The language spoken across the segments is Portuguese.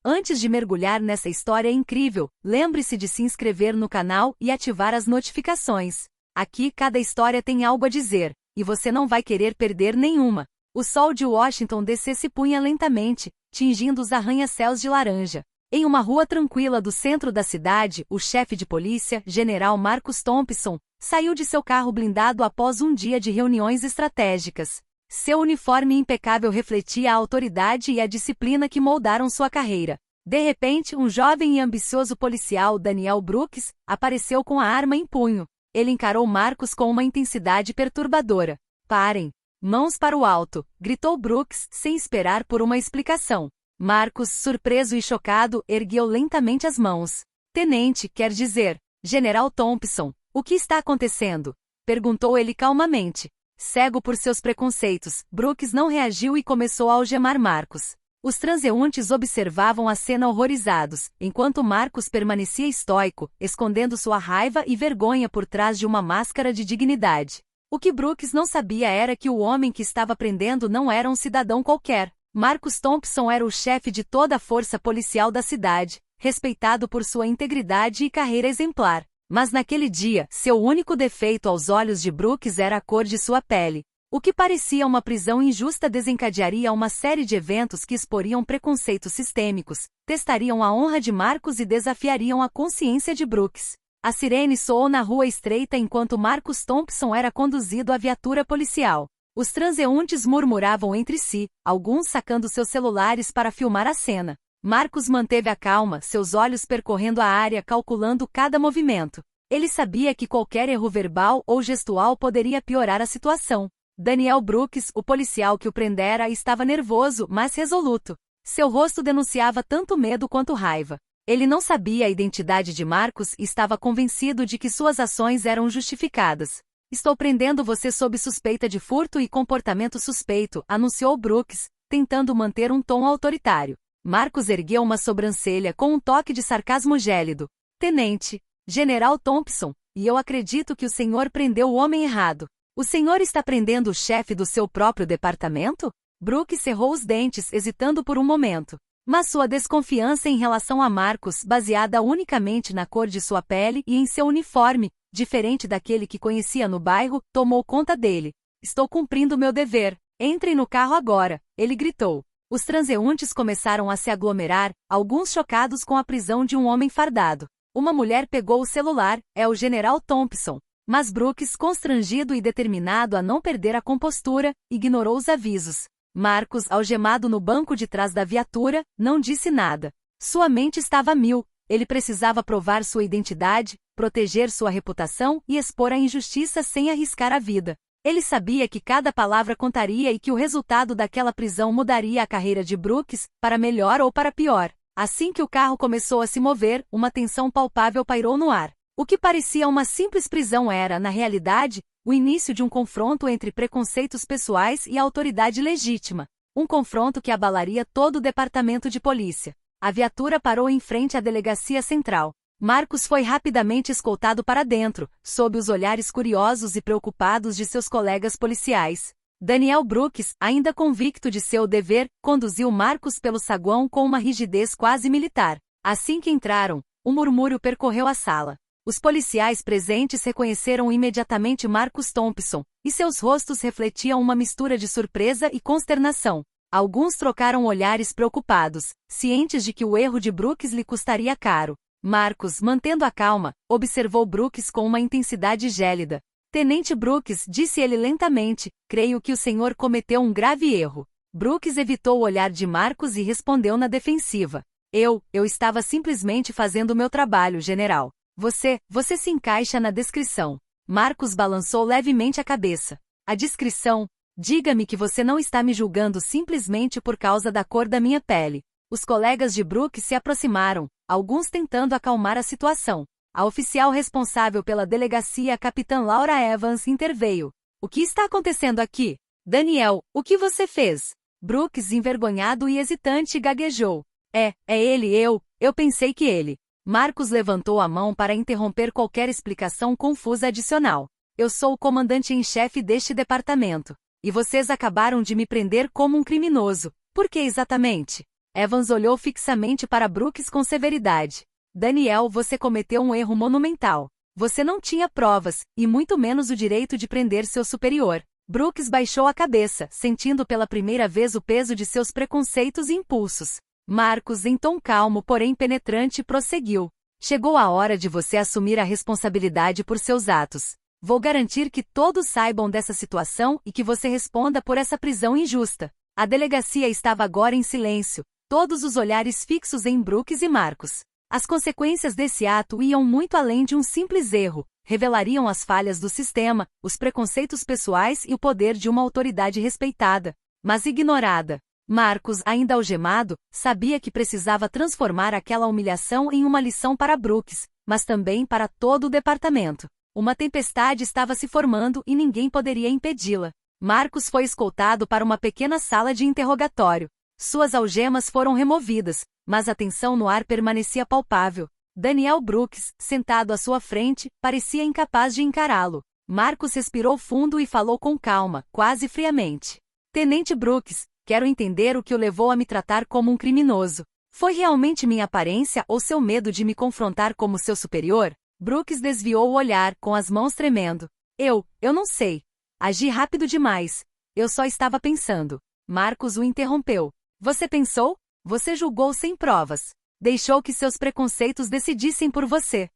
Antes de mergulhar nessa história incrível, lembre-se de se inscrever no canal e ativar as notificações. Aqui cada história tem algo a dizer, e você não vai querer perder nenhuma. O sol de Washington DC se punha lentamente, tingindo os arranha-céus de laranja. Em uma rua tranquila do centro da cidade, o chefe de polícia, General Marcus Thompson, saiu de seu carro blindado após um dia de reuniões estratégicas. Seu uniforme impecável refletia a autoridade e a disciplina que moldaram sua carreira. De repente, um jovem e ambicioso policial, Daniel Brooks, apareceu com a arma em punho. Ele encarou Marcus com uma intensidade perturbadora. "Parem! Mãos para o alto!" gritou Brooks, sem esperar por uma explicação. Marcus, surpreso e chocado, ergueu lentamente as mãos. "Tenente, quer dizer, General Thompson, o que está acontecendo?" perguntou ele calmamente. Cego por seus preconceitos, Brooks não reagiu e começou a algemar Marcus. Os transeuntes observavam a cena horrorizados, enquanto Marcus permanecia estoico, escondendo sua raiva e vergonha por trás de uma máscara de dignidade. O que Brooks não sabia era que o homem que estava prendendo não era um cidadão qualquer. Marcus Thompson era o chefe de toda a força policial da cidade, respeitado por sua integridade e carreira exemplar. Mas naquele dia, seu único defeito aos olhos de Brooks era a cor de sua pele. O que parecia uma prisão injusta desencadearia uma série de eventos que exporiam preconceitos sistêmicos, testariam a honra de Marcus e desafiariam a consciência de Brooks. A sirene soou na rua estreita enquanto Marcus Thompson era conduzido à viatura policial. Os transeuntes murmuravam entre si, alguns sacando seus celulares para filmar a cena. Marcus manteve a calma, seus olhos percorrendo a área calculando cada movimento. Ele sabia que qualquer erro verbal ou gestual poderia piorar a situação. Daniel Brooks, o policial que o prendera, estava nervoso, mas resoluto. Seu rosto denunciava tanto medo quanto raiva. Ele não sabia a identidade de Marcus e estava convencido de que suas ações eram justificadas. "Estou prendendo você sob suspeita de furto e comportamento suspeito", anunciou Brooks, tentando manter um tom autoritário. Marcus ergueu uma sobrancelha com um toque de sarcasmo gélido. "Tenente, General Thompson, e eu acredito que o senhor prendeu o homem errado. O senhor está prendendo o chefe do seu próprio departamento?" Brooks cerrou os dentes, hesitando por um momento. Mas sua desconfiança em relação a Marcus, baseada unicamente na cor de sua pele e em seu uniforme, diferente daquele que conhecia no bairro, tomou conta dele. "Estou cumprindo meu dever. Entrem no carro agora", ele gritou. Os transeuntes começaram a se aglomerar, alguns chocados com a prisão de um homem fardado. Uma mulher pegou o celular, é o General Thompson. Mas Brooks, constrangido e determinado a não perder a compostura, ignorou os avisos. Marcus, algemado no banco de trás da viatura, não disse nada. Sua mente estava a mil. Ele precisava provar sua identidade, proteger sua reputação e expor a injustiça sem arriscar a vida. Ele sabia que cada palavra contaria e que o resultado daquela prisão mudaria a carreira de Brooks, para melhor ou para pior. Assim que o carro começou a se mover, uma tensão palpável pairou no ar. O que parecia uma simples prisão era, na realidade, o início de um confronto entre preconceitos pessoais e autoridade legítima. Um confronto que abalaria todo o departamento de polícia. A viatura parou em frente à delegacia central. Marcus foi rapidamente escoltado para dentro, sob os olhares curiosos e preocupados de seus colegas policiais. Daniel Brooks, ainda convicto de seu dever, conduziu Marcus pelo saguão com uma rigidez quase militar. Assim que entraram, um murmúrio percorreu a sala. Os policiais presentes reconheceram imediatamente Marcus Thompson, e seus rostos refletiam uma mistura de surpresa e consternação. Alguns trocaram olhares preocupados, cientes de que o erro de Brooks lhe custaria caro. Marcus, mantendo a calma, observou Brooks com uma intensidade gélida. "Tenente Brooks", disse ele lentamente, "creio que o senhor cometeu um grave erro." Brooks evitou o olhar de Marcus e respondeu na defensiva. Eu estava simplesmente fazendo o meu trabalho, general. Você se encaixa na descrição." Marcus balançou levemente a cabeça. "A descrição? Diga-me que você não está me julgando simplesmente por causa da cor da minha pele." Os colegas de Brooks se aproximaram, alguns tentando acalmar a situação. A oficial responsável pela delegacia, a capitã Laura Evans, interveio. "O que está acontecendo aqui? Daniel, o que você fez?" Brooks, envergonhado e hesitante, gaguejou. É ele, eu pensei que ele." Marcus levantou a mão para interromper qualquer explicação confusa adicional. "Eu sou o comandante em chefe deste departamento. E vocês acabaram de me prender como um criminoso. Por que exatamente?" Evans olhou fixamente para Brooks com severidade. Daniel, você cometeu um erro monumental. Você não tinha provas, e muito menos o direito de prender seu superior. Brooks baixou a cabeça, sentindo pela primeira vez o peso de seus preconceitos e impulsos. Marcus, em tom calmo porém penetrante, prosseguiu. Chegou a hora de você assumir a responsabilidade por seus atos. Vou garantir que todos saibam dessa situação e que você responda por essa prisão injusta. A delegacia estava agora em silêncio, todos os olhares fixos em Brooks e Marcus. As consequências desse ato iam muito além de um simples erro, revelariam as falhas do sistema, os preconceitos pessoais e o poder de uma autoridade respeitada, mas ignorada. Marcus, ainda algemado, sabia que precisava transformar aquela humilhação em uma lição para Brooks, mas também para todo o departamento. Uma tempestade estava se formando e ninguém poderia impedi-la. Marcus foi escoltado para uma pequena sala de interrogatório. Suas algemas foram removidas, mas a tensão no ar permanecia palpável. Daniel Brooks, sentado à sua frente, parecia incapaz de encará-lo. Marcus respirou fundo e falou com calma, quase friamente. Tenente Brooks, quero entender o que o levou a me tratar como um criminoso. Foi realmente minha aparência ou seu medo de me confrontar como seu superior? Brooks desviou o olhar, com as mãos tremendo. Eu não sei. Agi rápido demais. Eu só estava pensando. Marcus o interrompeu. Você pensou? Você julgou sem provas. Deixou que seus preconceitos decidissem por você.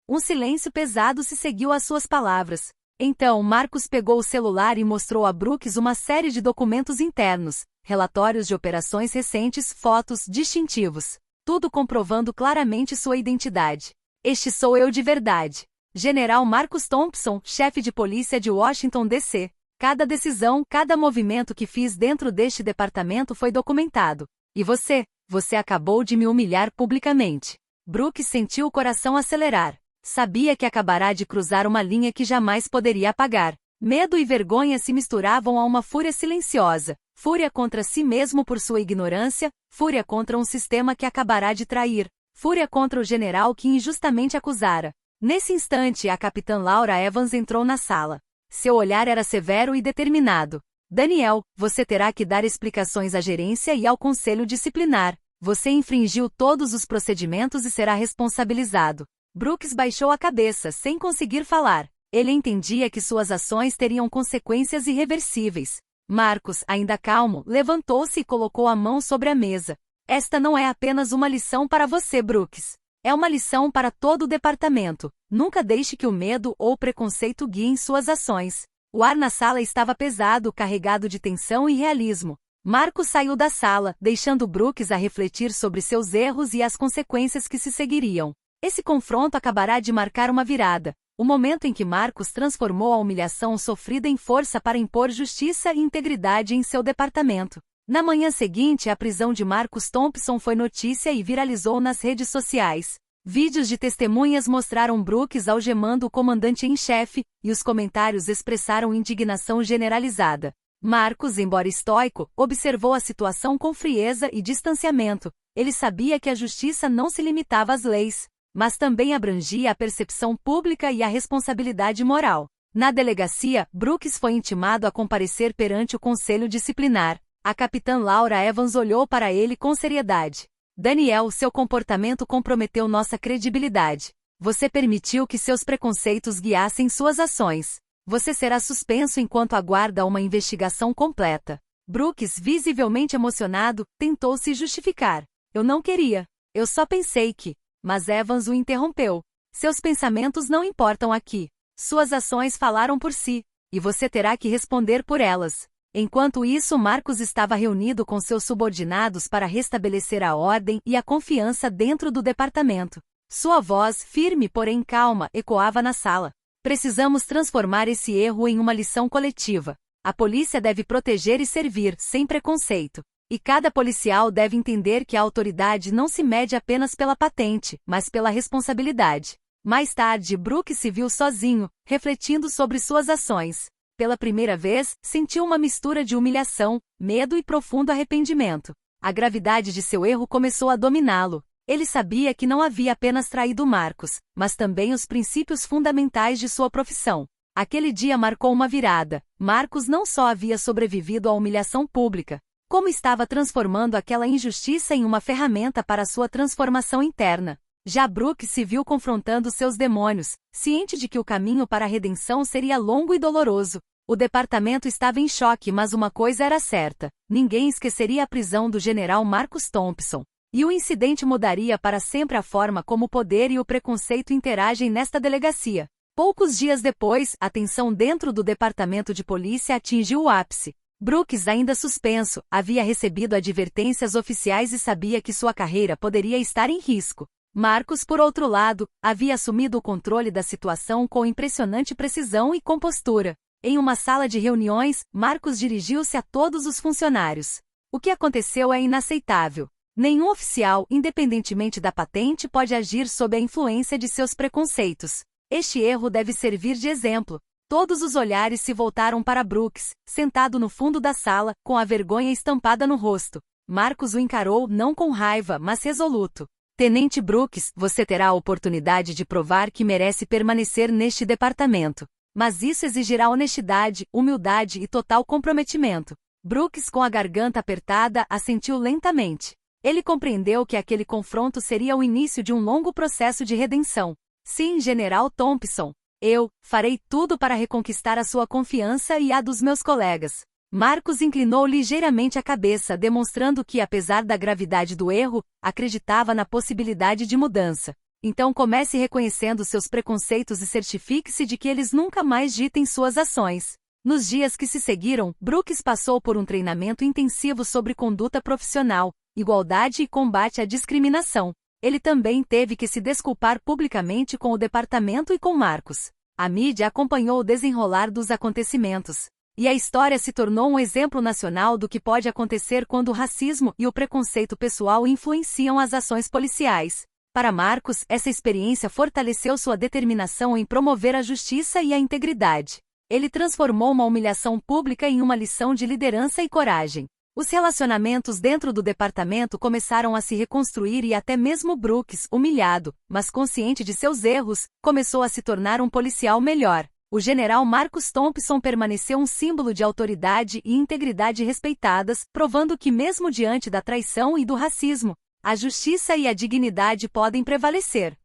Um silêncio pesado se seguiu às suas palavras. Então Marcus pegou o celular e mostrou a Brooks uma série de documentos internos, relatórios de operações recentes, fotos, distintivos. Tudo comprovando claramente sua identidade. Este sou eu de verdade. General Marcus Thompson, chefe de polícia de Washington, D.C. Cada decisão, cada movimento que fiz dentro deste departamento foi documentado. E você acabou de me humilhar publicamente. Brooks sentiu o coração acelerar. Sabia que acabará de cruzar uma linha que jamais poderia apagar. Medo e vergonha se misturavam a uma fúria silenciosa. Fúria contra si mesmo por sua ignorância, fúria contra um sistema que acabará de trair, fúria contra o general que injustamente acusara. Nesse instante, a capitã Laura Evans entrou na sala. Seu olhar era severo e determinado. Daniel, você terá que dar explicações à gerência e ao conselho disciplinar. Você infringiu todos os procedimentos e será responsabilizado. Brooks baixou a cabeça, sem conseguir falar. Ele entendia que suas ações teriam consequências irreversíveis. Marcus, ainda calmo, levantou-se e colocou a mão sobre a mesa. Esta não é apenas uma lição para você, Brooks. É uma lição para todo o departamento. Nunca deixe que o medo ou o preconceito guiem suas ações. O ar na sala estava pesado, carregado de tensão e realismo. Marcus saiu da sala, deixando Brooks a refletir sobre seus erros e as consequências que se seguiriam. Esse confronto acabará de marcar uma virada, o momento em que Marcus transformou a humilhação sofrida em força para impor justiça e integridade em seu departamento. Na manhã seguinte, a prisão de Marcus Thompson foi notícia e viralizou nas redes sociais. Vídeos de testemunhas mostraram Brooks algemando o comandante em chefe, e os comentários expressaram indignação generalizada. Marcus, embora estoico, observou a situação com frieza e distanciamento. Ele sabia que a justiça não se limitava às leis, mas também abrangia a percepção pública e a responsabilidade moral. Na delegacia, Brooks foi intimado a comparecer perante o conselho disciplinar. A capitã Laura Evans olhou para ele com seriedade. Daniel, seu comportamento comprometeu nossa credibilidade. Você permitiu que seus preconceitos guiassem suas ações. Você será suspenso enquanto aguarda uma investigação completa. Brooks, visivelmente emocionado, tentou se justificar. Eu não queria. Eu só pensei que... Mas Evans o interrompeu. Seus pensamentos não importam aqui. Suas ações falaram por si, e você terá que responder por elas. Enquanto isso, Marcus estava reunido com seus subordinados para restabelecer a ordem e a confiança dentro do departamento. Sua voz, firme porém calma, ecoava na sala. Precisamos transformar esse erro em uma lição coletiva. A polícia deve proteger e servir, sem preconceito. E cada policial deve entender que a autoridade não se mede apenas pela patente, mas pela responsabilidade. Mais tarde, Brooks se viu sozinho, refletindo sobre suas ações. Pela primeira vez, sentiu uma mistura de humilhação, medo e profundo arrependimento. A gravidade de seu erro começou a dominá-lo. Ele sabia que não havia apenas traído Marcus, mas também os princípios fundamentais de sua profissão. Aquele dia marcou uma virada. Marcus não só havia sobrevivido à humilhação pública, como estava transformando aquela injustiça em uma ferramenta para sua transformação interna. Já Brooks se viu confrontando seus demônios, ciente de que o caminho para a redenção seria longo e doloroso. O departamento estava em choque, mas uma coisa era certa: ninguém esqueceria a prisão do general Marcus Thompson. E o incidente mudaria para sempre a forma como o poder e o preconceito interagem nesta delegacia. Poucos dias depois, a tensão dentro do departamento de polícia atingiu o ápice. Brooks, ainda suspenso, havia recebido advertências oficiais e sabia que sua carreira poderia estar em risco. Marcus, por outro lado, havia assumido o controle da situação com impressionante precisão e compostura. Em uma sala de reuniões, Marcus dirigiu-se a todos os funcionários. O que aconteceu é inaceitável. Nenhum oficial, independentemente da patente, pode agir sob a influência de seus preconceitos. Este erro deve servir de exemplo. Todos os olhares se voltaram para Brooks, sentado no fundo da sala, com a vergonha estampada no rosto. Marcus o encarou não com raiva, mas resoluto. Tenente Brooks, você terá a oportunidade de provar que merece permanecer neste departamento. Mas isso exigirá honestidade, humildade e total comprometimento. Brooks, com a garganta apertada, assentiu lentamente. Ele compreendeu que aquele confronto seria o início de um longo processo de redenção. Sim, General Thompson. Eu farei tudo para reconquistar a sua confiança e a dos meus colegas. Marcus inclinou ligeiramente a cabeça, demonstrando que, apesar da gravidade do erro, acreditava na possibilidade de mudança. Então comece reconhecendo seus preconceitos e certifique-se de que eles nunca mais ditem suas ações. Nos dias que se seguiram, Brooks passou por um treinamento intensivo sobre conduta profissional, igualdade e combate à discriminação. Ele também teve que se desculpar publicamente com o departamento e com Marcus. A mídia acompanhou o desenrolar dos acontecimentos. E a história se tornou um exemplo nacional do que pode acontecer quando o racismo e o preconceito pessoal influenciam as ações policiais. Para Marcus, essa experiência fortaleceu sua determinação em promover a justiça e a integridade. Ele transformou uma humilhação pública em uma lição de liderança e coragem. Os relacionamentos dentro do departamento começaram a se reconstruir e até mesmo Brooks, humilhado, mas consciente de seus erros, começou a se tornar um policial melhor. O general Marcus Thompson permaneceu um símbolo de autoridade e integridade respeitadas, provando que mesmo diante da traição e do racismo, a justiça e a dignidade podem prevalecer.